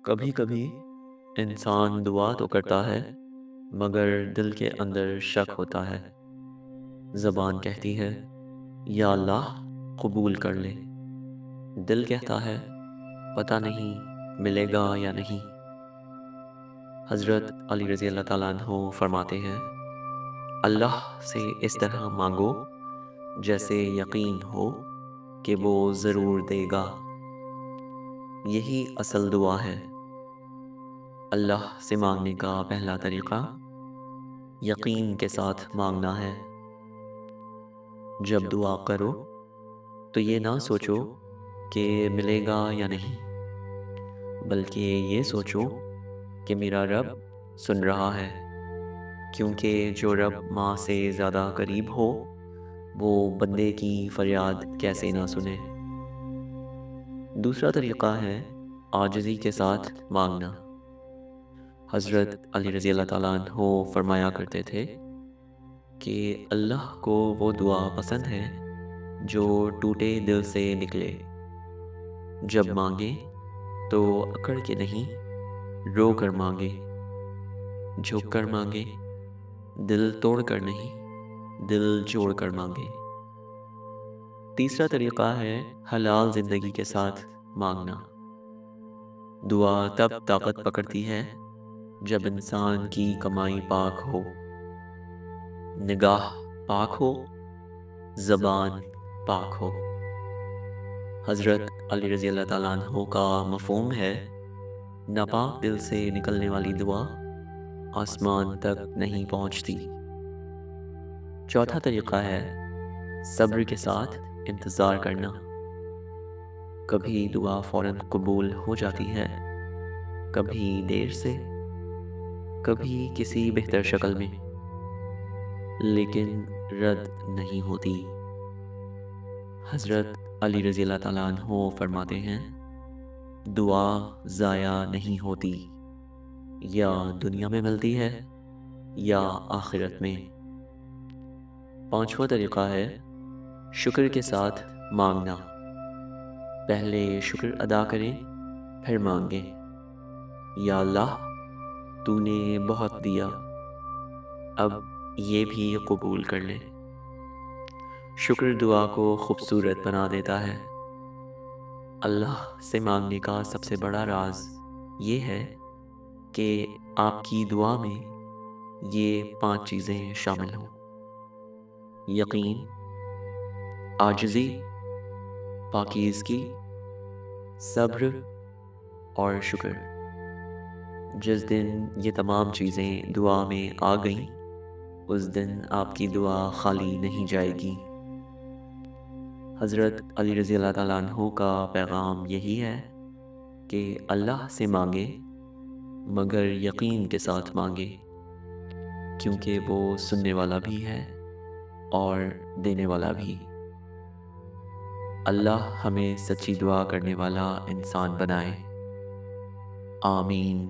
کبھی کبھی انسان دعا تو کرتا ہے مگر دل کے اندر شک ہوتا ہے۔ زبان کہتی ہے یا اللہ قبول کر لے، دل کہتا ہے پتہ نہیں ملے گا یا نہیں۔ حضرت علی رضی اللہ تعالیٰ عنہ فرماتے ہیں اللہ سے اس طرح مانگو جیسے یقین ہو کہ وہ ضرور دے گا۔ یہی اصل دعا ہے۔ اللہ سے مانگنے کا پہلا طریقہ یقین کے ساتھ مانگنا ہے۔ جب دعا کرو تو یہ نہ سوچو کہ ملے گا یا نہیں، بلکہ یہ سوچو کہ میرا رب سن رہا ہے، کیونکہ جو رب ماں سے زیادہ قریب ہو وہ بندے کی فریاد کیسے نہ سنے۔ دوسرا طریقہ ہے عاجزی کے ساتھ مانگنا۔ حضرت علی رضی اللہ تعالیٰ عنہ فرمایا کرتے تھے کہ اللہ کو وہ دعا پسند ہے جو ٹوٹے دل سے نکلے۔ جب مانگے تو اکڑ کے نہیں، رو کر مانگے، جھک کر مانگے، دل توڑ کر نہیں، دل جوڑ کر مانگے۔ تیسرا طریقہ ہے حلال زندگی کے ساتھ مانگنا۔ دعا تب طاقت پکڑتی ہے جب انسان کی کمائی پاک ہو، نگاہ پاک ہو، زبان پاک ہو۔ حضرت علی رضی اللہ تعالیٰ عنہ کا مفہوم ہے ناپاک دل سے نکلنے والی دعا آسمان تک نہیں پہنچتی۔ چوتھا طریقہ ہے صبر کے ساتھ انتظار کرنا۔ کبھی دعا فوراً قبول ہو جاتی ہے، کبھی دیر سے، کبھی کسی بہتر شکل میں، لیکن رد نہیں ہوتی۔ حضرت علی رضی اللہ تعالیٰ عنہ فرماتے ہیں دعا ضائع نہیں ہوتی، یا دنیا میں ملتی ہے یا آخرت میں۔ پانچواں طریقہ ہے شکر کے ساتھ مانگنا۔ پہلے شکر ادا کریں پھر مانگیں۔ یا اللہ تو نے بہت دیا، اب یہ بھی قبول کر لے۔ شکر دعا کو خوبصورت بنا دیتا ہے۔ اللہ سے مانگنے کا سب سے بڑا راز یہ ہے کہ آپ کی دعا میں یہ 5 چیزیں شامل ہوں: یقین، عاجزی، پاکیزگی، صبر اور شکر۔ جس دن یہ تمام چیزیں دعا میں آ گئیں، اس دن آپ کی دعا خالی نہیں جائے گی۔ حضرت علی رضی اللہ تعالیٰ عنہ کا پیغام یہی ہے کہ اللہ سے مانگے مگر یقین کے ساتھ مانگے، کیونکہ وہ سننے والا بھی ہے اور دینے والا بھی۔ اللہ ہمیں سچی دعا کرنے والا انسان بنائے۔ آمین۔